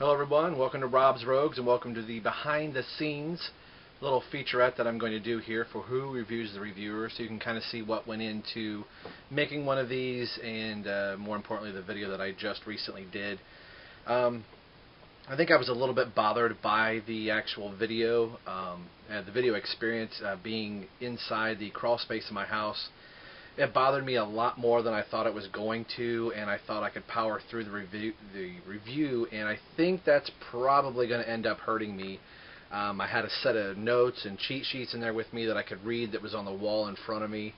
Hello everyone, welcome to Rob's Rogues and welcome to the behind the scenes little featurette that I'm going to do here for Who Reviews the Reviewer, so you can kind of see what went into making one of these and more importantly the video that I just recently did. I think I was a little bit bothered by the actual video, the video experience being inside the crawl space of my house. It bothered me a lot more than I thought it was going to, and I thought I could power through the review, and I think that's probably going to end up hurting me. I had a set of notes and cheat sheets in there with me that I could read that was on the wall in front of me,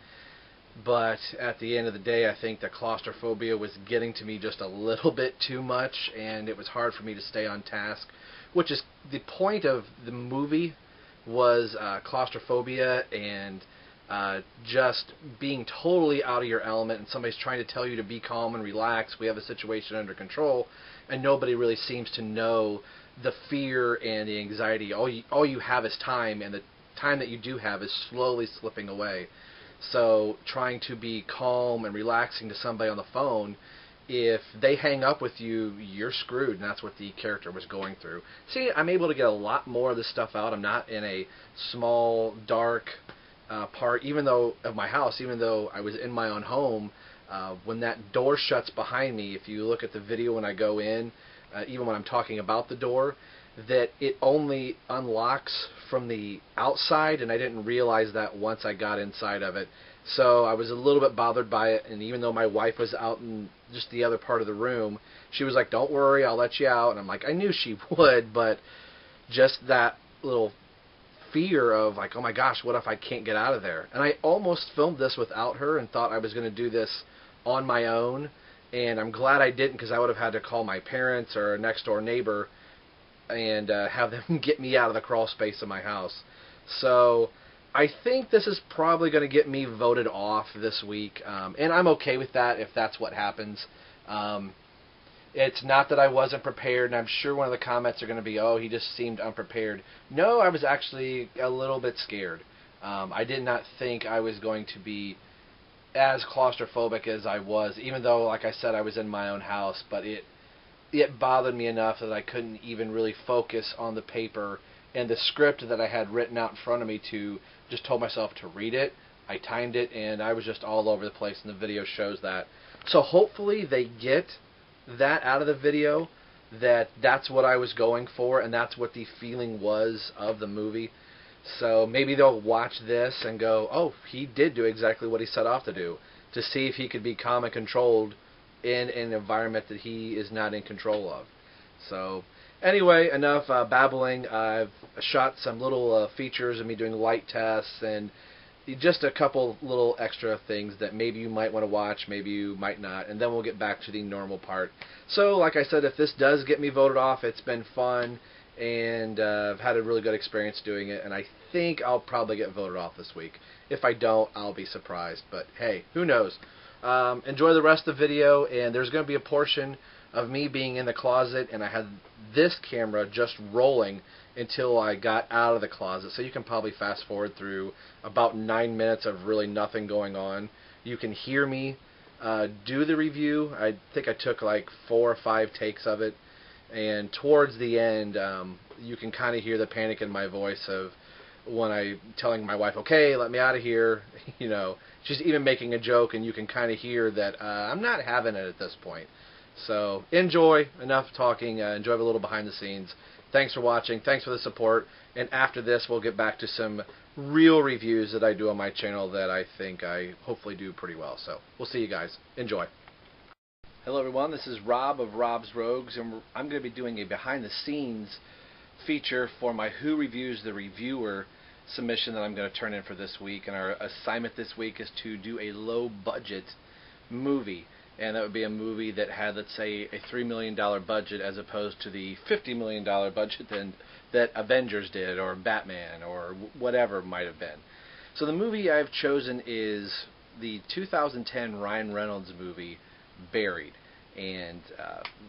but at the end of the day I think the claustrophobia was getting to me just a little bit too much, and it was hard for me to stay on task, which is the point of the movie, was claustrophobia and just being totally out of your element, and somebody's trying to tell you to be calm and relax, we have a situation under control, and nobody really seems to know the fear and the anxiety. All you have is time, and the time that you do have is slowly slipping away. So trying to be calm and relaxing to somebody on the phone, if they hang up with you, you're screwed, and that's what the character was going through. See, I'm able to get a lot more of this stuff out. I'm not in a small, dark part, even though of my house, even though I was in my own home. When that door shuts behind me, if you look at the video when I go in, even when I'm talking about the door, that it only unlocks from the outside, and I didn't realize that once I got inside of it. So I was a little bit bothered by it, and even though my wife was out in just the other part of the room, she was like, "Don't worry, I'll let you out." And I'm like, I knew she would, but just that little fear of like, oh my gosh, what if I can't get out of there? And I almost filmed this without her and thought I was going to do this on my own, and I'm glad I didn't, because I would have had to call my parents or a next door neighbor and have them get me out of the crawl space of my house. So I think this is probably going to get me voted off this week, and I'm okay with that if that's what happens. It's not that I wasn't prepared, and I'm sure one of the comments are going to be, oh, he just seemed unprepared. No, I was actually a little bit scared. I did not think I was going to be as claustrophobic as I was, even though, like I said, I was in my own house, but it bothered me enough that I couldn't even really focus on the paper and the script that I had written out in front of me. To just told myself to read it. I timed it, and I was just all over the place, and the video shows that. So hopefully they get that out of the video, that's what I was going for, and that's what the feeling was of the movie. So maybe they'll watch this and go, oh, he did do exactly what he set off to do, to see if he could be calm and controlled in an environment that he is not in control of. So anyway, enough babbling. I've shot some little features of me doing light tests and just a couple little extra things that maybe you might want to watch, maybe you might not, and then we'll get back to the normal part. So like I said, if this does get me voted off, it's been fun, and I've had a really good experience doing it, and I think I'll probably get voted off this week. If I don't, I'll be surprised, but hey, who knows. Enjoy the rest of the video, and there's going to be a portion of me being in the closet, and I had this camera just rolling until I got out of the closet. So you can probably fast forward through about 9 minutes of really nothing going on. You can hear me do the review. I think I took like 4 or 5 takes of it, and towards the end you can kind of hear the panic in my voice of when I'm telling my wife, okay, let me out of here. You know, she's even making a joke, and you can kind of hear that I'm not having it at this point. So enjoy. Enough talking. Enjoy a little behind the scenes. Thanks for watching. Thanks for the support. And after this, we'll get back to some real reviews that I do on my channel that I think I hopefully do pretty well. So we'll see you guys. Enjoy. Hello everyone. This is Rob of Rob's Rogues, and I'm going to be doing a behind the scenes feature for my Who Reviews the Reviewer submission that I'm going to turn in for this week. And our assignment this week is to do a low budget movie. And that would be a movie that had, let's say, a $3 million budget as opposed to the $50 million budget that Avengers did, or Batman, or whatever it might have been. So the movie I've chosen is the 2010 Ryan Reynolds movie, Buried. And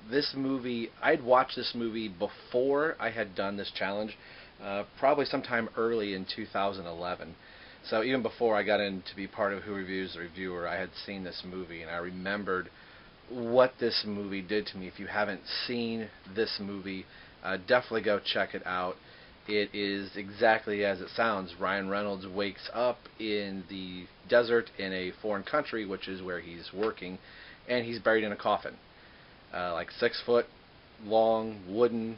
this movie, I'd watched this movie before I had done this challenge, probably sometime early in 2011. So even before I got in to be part of Who Reviews the Reviewer, I had seen this movie, and I remembered what this movie did to me. If you haven't seen this movie, definitely go check it out. It is exactly as it sounds. Ryan Reynolds wakes up in the desert in a foreign country, which is where he's working, and he's buried in a coffin. Like 6-foot long wooden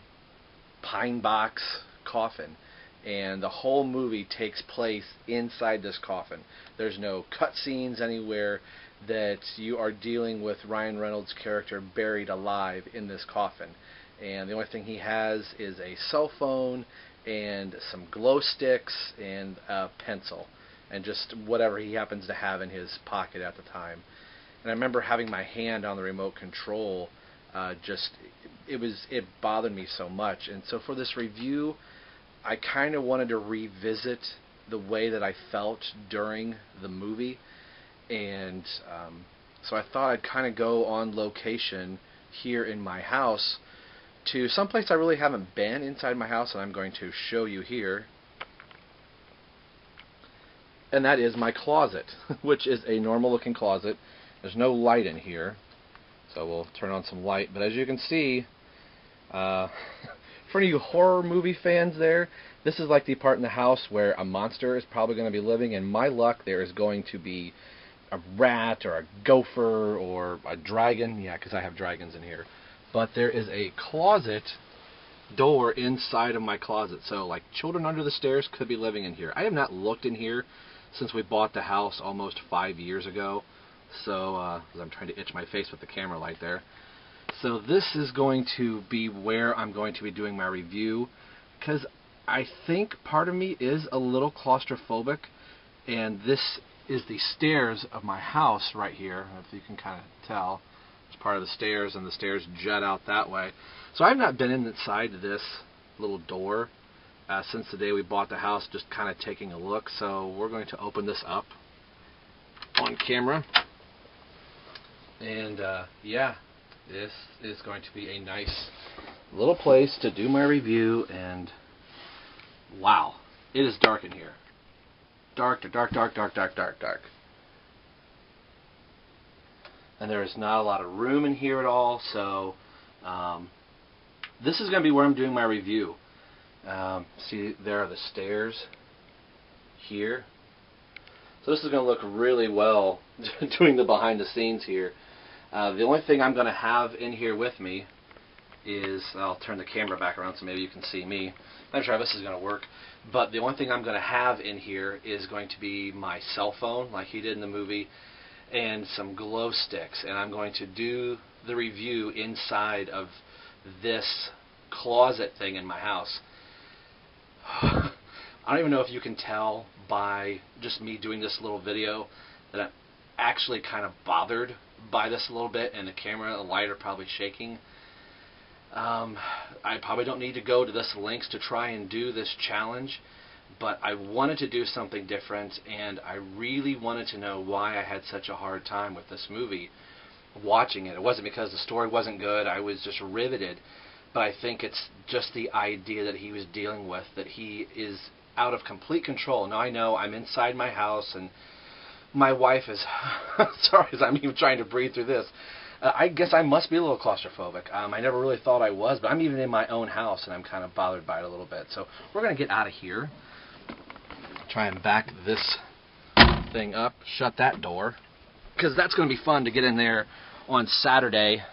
pine box coffin. And the whole movie takes place inside this coffin. There's no cutscenes anywhere. That you are dealing with Ryan Reynolds' character buried alive in this coffin. And the only thing he has is a cell phone and some glow sticks and a pencil and just whatever he happens to have in his pocket at the time. And I remember having my hand on the remote control. It bothered me so much. And so for this review, I kind of wanted to revisit the way that I felt during the movie. And so I thought I'd kind of go on location here in my house to someplace I really haven't been inside my house, and I'm going to show you here. And that is my closet, which is a normal looking closet. There's no light in here, so we'll turn on some light. But as you can see, for you horror movie fans there, this is like the part in the house where a monster is probably going to be living, and my luck there is going to be a rat or a gopher or a dragon. Yeah, because I have dragons in here. But there is a closet door inside of my closet, so like children under the stairs could be living in here. I have not looked in here since we bought the house almost 5 years ago. So I'm trying to itch my face with the camera light there. So this is going to be where I'm going to be doing my review, because I think part of me is a little claustrophobic, and this is the stairs of my house right here. If you can kind of tell, it's part of the stairs, and the stairs jut out that way. So I've not been inside this little door since the day we bought the house, just kind of taking a look. So we're going to open this up on camera, and yeah, this is going to be a nice little place to do my review. And wow, it is dark in here. Dark, dark, dark, dark, dark, dark, dark. And there is not a lot of room in here at all, so this is going to be where I'm doing my review. See, there are the stairs here. So this is going to look really well doing the behind the scenes here. The only thing I'm going to have in here with me is, I'll turn the camera back around so maybe you can see me. I'm not sure how this is going to work. But the only thing I'm going to have in here is going to be my cell phone, like he did in the movie, and some glow sticks. And I'm going to do the review inside of this closet thing in my house. I don't even know if you can tell by just me doing this little video that I'm actually kind of bothered by this a little bit, and the camera, the light are probably shaking. I probably don't need to go to this lengths to try and do this challenge, but I wanted to do something different, and I really wanted to know why I had such a hard time with this movie watching it. It wasn't because the story wasn't good, I was just riveted, but I think it's just the idea that he was dealing with, that he is out of complete control. Now I know I'm inside my house, and my wife is, sorry as I'm even trying to breathe through this, I guess I must be a little claustrophobic. I never really thought I was, but I'm even in my own house, and I'm kind of bothered by it a little bit. So we're going to get out of here. Try and back this thing up, shut that door, because that's going to be fun to get in there on Saturday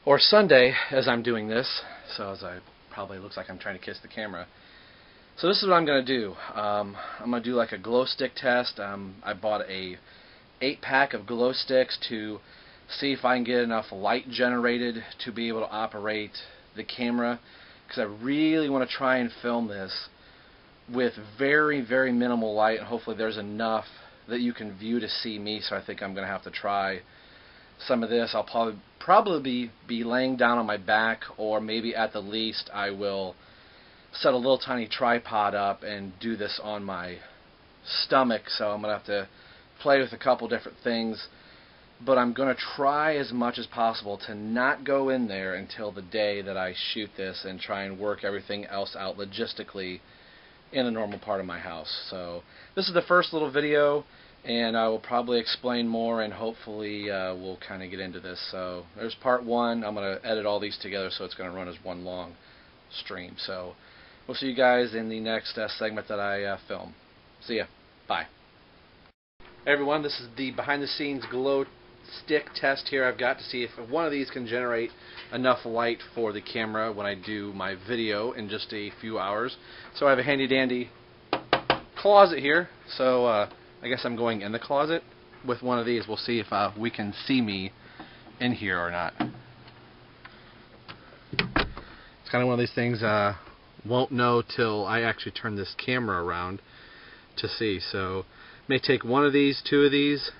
or Sunday as I'm doing this. So as I probably looks like I'm trying to kiss the camera. So this is what I'm going to do. I'm going to do like a glow stick test. I bought a 8-pack of glow sticks to see if I can get enough light generated to be able to operate the camera, because I really want to try and film this with very, very minimal light, and hopefully there's enough that you can view to see me. So I think I'm going to have to try some of this. I'll probably be laying down on my back, or maybe at the least I will set a little tiny tripod up and do this on my stomach. So I'm going to have to play with a couple different things, but I'm going to try as much as possible to not go in there until the day that I shoot this, and try and work everything else out logistically in a normal part of my house. So this is the first little video, and I will probably explain more, and hopefully we'll kind of get into this. So there's part one. I'm going to edit all these together so it's going to run as one long stream. So we'll see you guys in the next segment that I film. See ya. Bye. Hey everyone, this is the behind the scenes glow stick test here I've got to see if one of these can generate enough light for the camera when I do my video in just a few hours. So I have a handy dandy closet here, so I guess I'm going in the closet with one of these. We'll see if we can see me in here or not. It's kind of one of these things won't know till I actually turn this camera around to see. So may take one of these, two of these,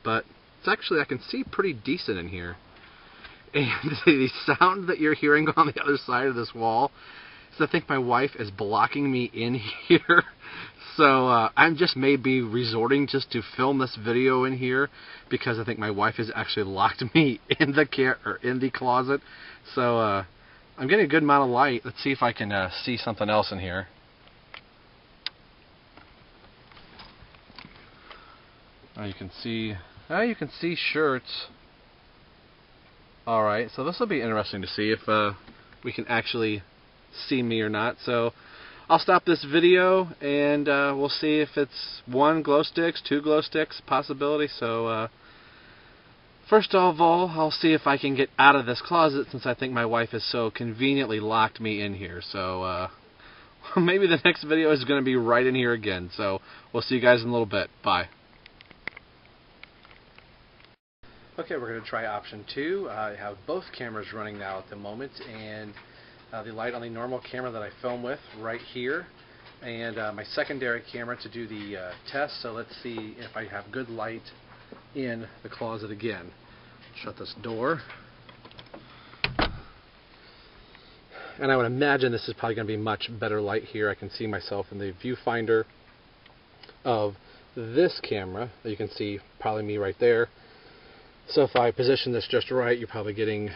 but it's actually, I can see pretty decent in here. And the sound that you're hearing on the other side of this wall is, I think my wife is blocking me in here. So I'm just maybe resorting just to film this video in here because I think my wife has actually locked me in the closet. So I'm getting a good amount of light. Let's see if I can see something else in here. You can see shirts. Alright, so this will be interesting to see if we can actually see me or not. So I'll stop this video and we'll see if it's one glow sticks, two glow sticks possibility. So first of all, I'll see if I can get out of this closet since I think my wife has so conveniently locked me in here. So maybe the next video is going to be right in here again. So we'll see you guys in a little bit. Bye. Okay, we're going to try option 2. I have both cameras running now at the moment, and the light on the normal camera that I film with right here, and my secondary camera to do the test. So let's see if I have good light in the closet again. Shut this door. And I would imagine this is probably going to be much better light here. I can see myself in the viewfinder of this camera. You can see probably me right there. So if I position this just right, you're probably getting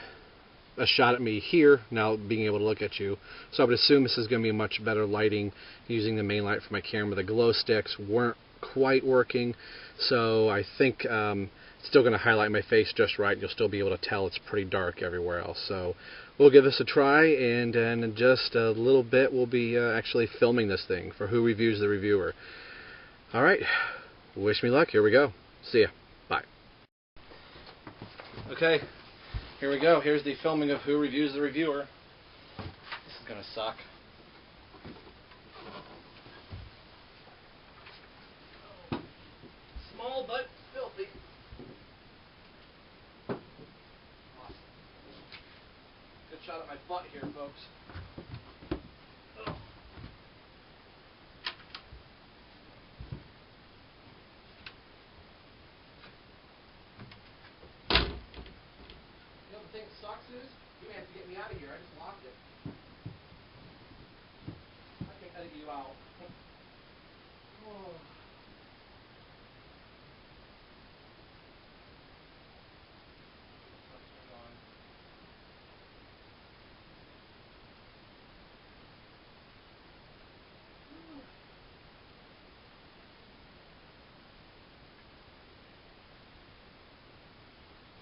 a shot at me here, now being able to look at you. So I would assume this is going to be much better lighting using the main light for my camera. The glow sticks weren't quite working, so I think it's still going to highlight my face just right. You'll still be able to tell it's pretty dark everywhere else. So we'll give this a try, and in just a little bit we'll be actually filming this thing for Who Reviews the Reviewer. Alright, wish me luck. Here we go. See ya. Bye. Okay, here we go. Here's the filming of Who Reviews the Reviewer. This is going to suck. Small but filthy. Awesome. Good shot at my butt here, folks. The thing that sucks is you may have to get me out of here. I just locked it. I can edit you out. Oh.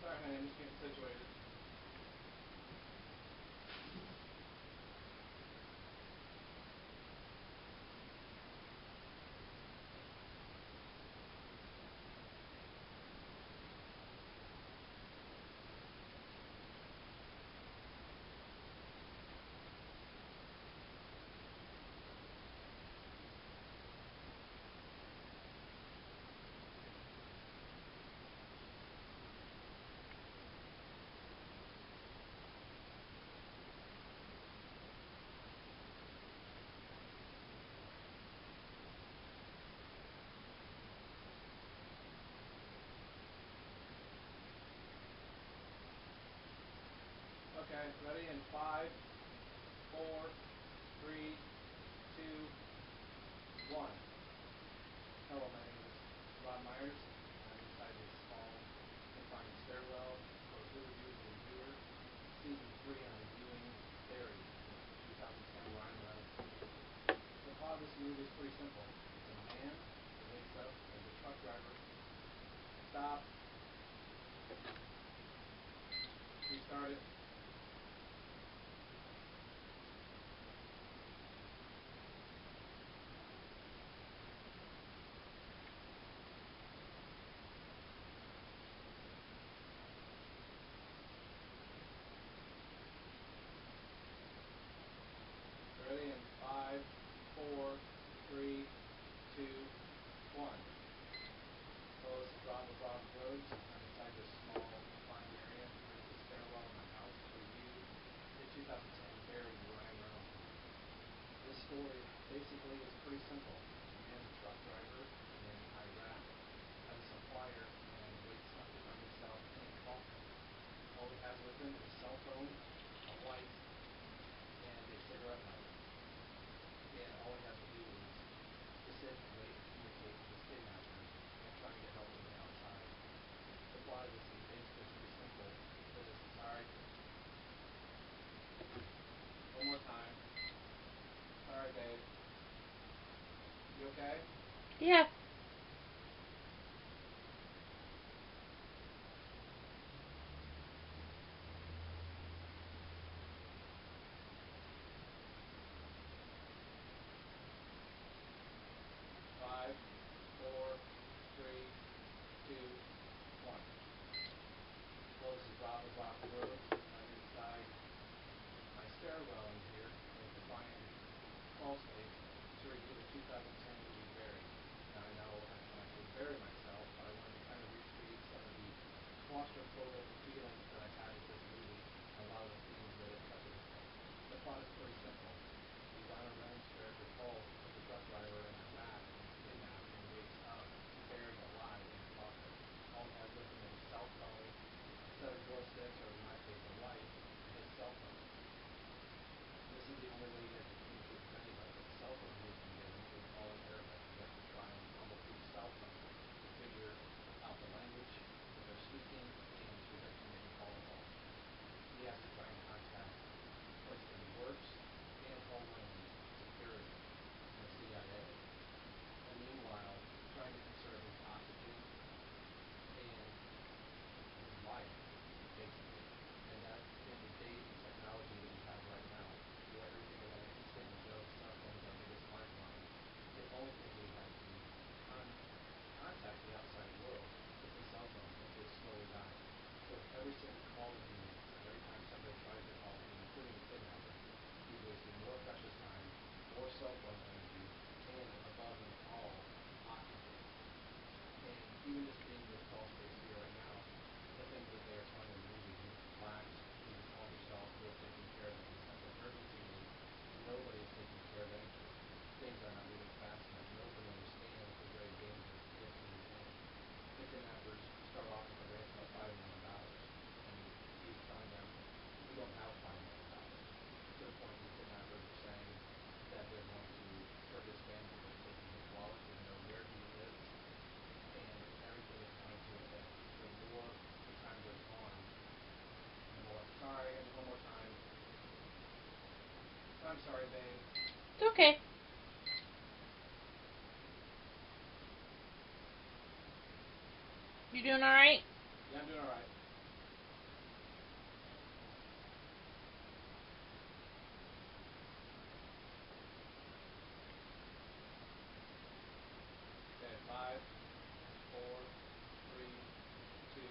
Sorry, honey, I'm just getting situated. Okay, ready in 5, 4, 3, 2, 1. Hello, my name is Rob Myers. I'm inside this small confined stairwell for Who Reviews the Reviewer, Season 3 on reviewing Barry, 2010 Ryan Reynolds. The plot of this movie is pretty simple. It's a man who wakes up as a truck driver Stop. Restart it. Ready in 5, 4, 3, 2, 1. Close the Robert Roads. I'm inside this small confined area. There's a stairwell in my house to review the 2010 Barry Ryan Reynolds. This story basically is pretty simple. A man's a truck driver in Iraq, has a supplier, and wakes up to find himself in a coffin. All he has with him is a cell phone, a wife, and a cigarette lighter. And all he has to do is to sit and wait to communicate with his kidnapper and try to get help from the outside. The plot of this is basically pretty simple. Alright. One more time. Alright, babe. You okay? Yeah. 5, 4, 3, 2, 1. Close the Rock Road. I'm inside my stairwell in here in the confined crawl space to review the 2010 movie Barry. Now I know when I say bury myself, but I wanted to kind of recreate some of the claustrophobic feelings that I had with this movie and a lot of the themes that it touches on. The plot is pretty simple. The Donna Reynolds character calls the truck driver in Iraq and is kidnapped and wakes up buried alive in a coffin. All he has with him is a cell phone, a set of joysticks, or in my case a wife, and his cell phone. This is the only way he has to communicate with anybody. The cell phone he has been given is all in Arabic. He has to try and fumble through the cell phone to figure out the language that they're speaking and to eventually make a call home. He has to try and contact the place that he works and Homeland Security and the CIA. And meanwhile, trying to conserve his oxygen and his life, basically. And that in the days of technology that we have right now, where everything is on instant and go, cell phones are our biggest lifeline, the only thing we have to contact the outside world is the cell phone, which is slowly dying. So with every single call that he makes, and every time somebody tries to call him, including a kidnapper, he's wasting more precious time, more cell phone energy, and above and all, oxygen. And even just being in this crawl space here right now, the things that they are telling in the movie, you need to relax, you need to calm yourself, we're taking care of it. The sense of urgency is nobody is taking care of anything. Things are not moving fast enough. Nobody understands the very dangerous gift in his hand. The kidnappers start off with a ransom of $5 million, and he's telling them, we don't have $5 million. To the point that the kidnappers are saying that they're going to hurt his family. They're taking his wallet, they know where he lives, and everything is coming to a head. The more the time goes on, the more, sorry, and one more time. I'm sorry, babe. It's okay. You doing alright? Yeah, I'm doing alright. Okay, 5, 4, 3, 2,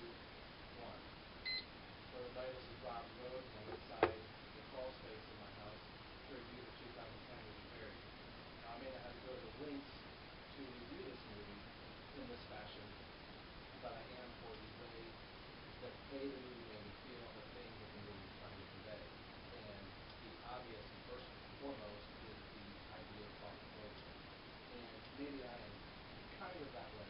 1. So everybody, this is Rob Rhodes, and I'm inside the crawl space in my house to review the 2010 movie Barry. Now, I may not have to go to the links to review this movie in this fashion, but I am for the way that the movie made me feel and the things that the movie is trying to convey. And the obvious and first and foremost is the idea of claustrophobia. And maybe I am kind of that way,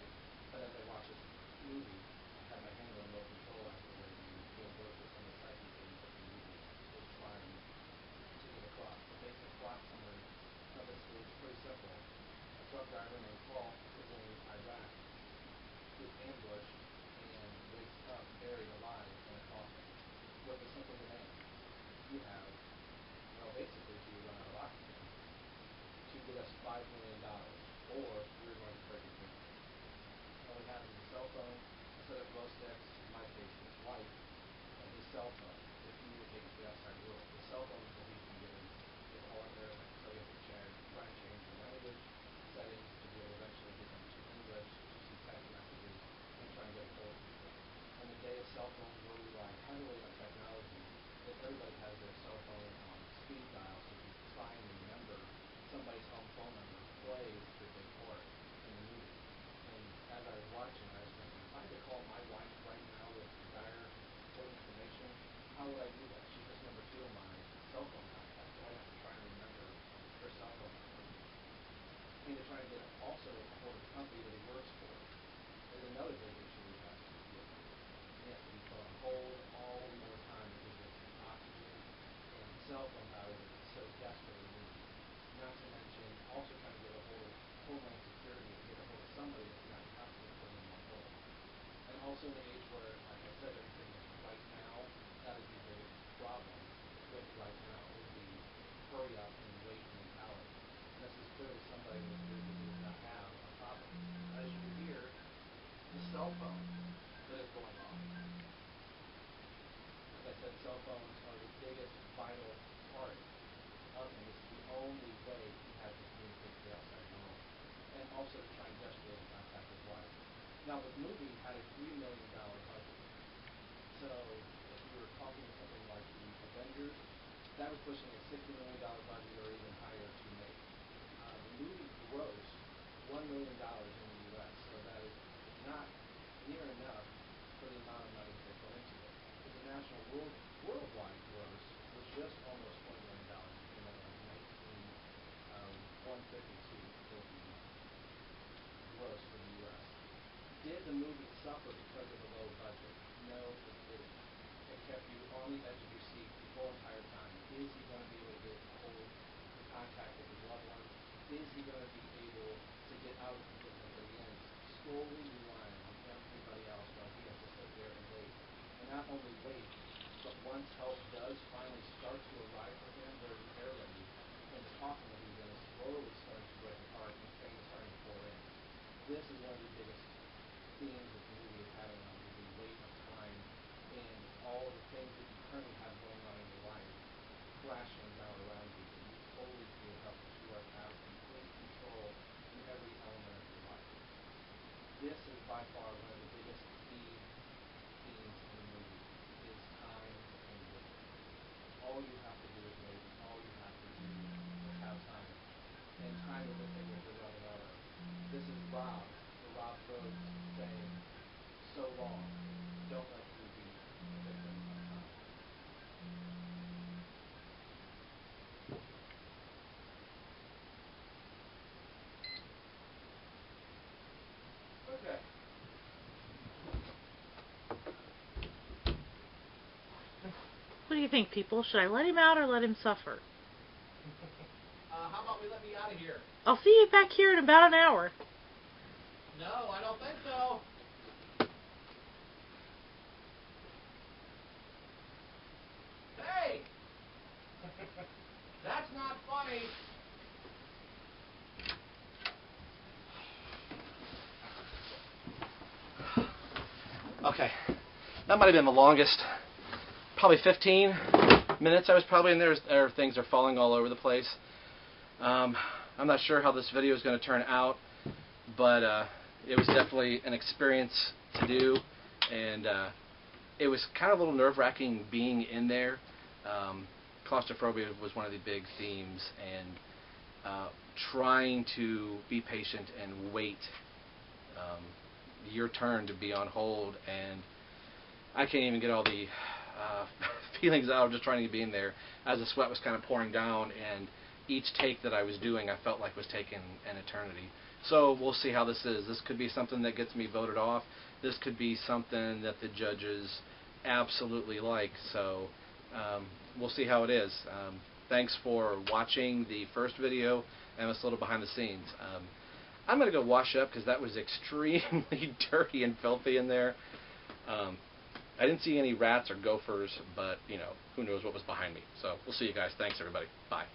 but as I watch this movie, I have my hand on remote control as to where you'll work with some of the psyche things that the movie is trying to get across. The basic plot summary of this is pretty simple. A truck driver named Paul is in Iraq, is ambushed, and wakes up buried alive in a coffin with a simple demand. You have, well, basically, if you run out of oxygen, to get us $5 million, or we're going to break your kidney. All we have is a cell phone, a instead of glow sticks, in my case, his wife, his cell phone to communicate with the outside world. The cell phone is what he's been given with all of Arabic, so he has to try and change the language settings to be able to eventually get them to English, to see text messages, and try and get a hold of people. On the day of cell phones, we're relying heavily on technology, that everybody has their cell phone on speed dial, so if you try and remember somebody's home phone number, plays the big part in the movie. And as I was watching, I was thinking, if I had to call my wife right now with dire information, how would I do that? She's just number 2 on my cell phone contact, so I'd have to try and remember her cell phone number. And to try and get also a hold of the company that he works for is another big issue we have to deal with. He has to be put on hold all more time to get oxygen and cell phone battery that is so desperately needed. Not to mention also trying to get a hold of Homeland Security to get a hold of somebody that's not constantly putting him on hold. And also in the age where, like I said, everything is right now, that is the biggest problem with right now, is the hurry up and wait mentality. And this is clearly somebody in this group who does not have a problem. As you can hear, the cell phone that is going off. As I said, cell phones are the biggest vital part of him. It's the only way he has to communicate to the outside world. And also to try and desperately contact his wife. Now, this movie had a $3 million budget. So, if you were talking something like the Avengers, that was pushing a $60 million budget or even higher to make. The movie grossed $1 million in the U.S., so that is not near enough for the amount of money they put into it. International worldwide gross was just almost $20 million. It came out like 152 for the gross for the U.S. Did the movie suffer because of the low budget? No, it didn't. It kept you on the edge of your seat the whole entire time. Is he going to be able to get a hold of contact with his loved ones? Is he going to be able to get out of the predicament that he is, slowly relying on everybody else while he has to sit there and wait? And not only wait, but once help does finally start to arrive for him, there's an air raid in the coffin that he's in, is slowly starting to break apart and pain is starting to pour in. This is one of the biggest themes that the movie is having on you, the weight of time and all the things that you currently have going on in your life crashing down around you, and you totally feel helpless. You are out of complete control in every element of your life. This is by far one of the biggest themes in the movie, is time and waiting. All you have to do is wait, and all you have to do is have time. And time is the thing that we're running out of. This is Rob, or Rob Rhodes, saying, so long, don't let you be a victim of time. Okay. What do you think, people? Should I let him out or let him suffer? How about we let me out of here? I'll see you back here in about an hour. No, I don't think so. Hey! That's not funny. Okay. That might have been the longest. Probably 15 minutes I was probably in there. Things are falling all over the place. I'm not sure how this video is going to turn out, but it was definitely an experience to do, and it was kind of a little nerve-wracking being in there. Claustrophobia was one of the big themes, and trying to be patient and wait your turn to be on hold, and I can't even get all the feelings out of just trying to be in there as the sweat was kind of pouring down, and each take that I was doing I felt like was taking an eternity. So we'll see how this is. This could be something that gets me voted off. This could be something that the judges absolutely like. So we'll see how it is. Thanks for watching the first video and this little behind the scenes. I'm going to go wash up because that was extremely dirty and filthy in there. I didn't see any rats or gophers, but, you know, who knows what was behind me. So we'll see you guys. Thanks, everybody. Bye.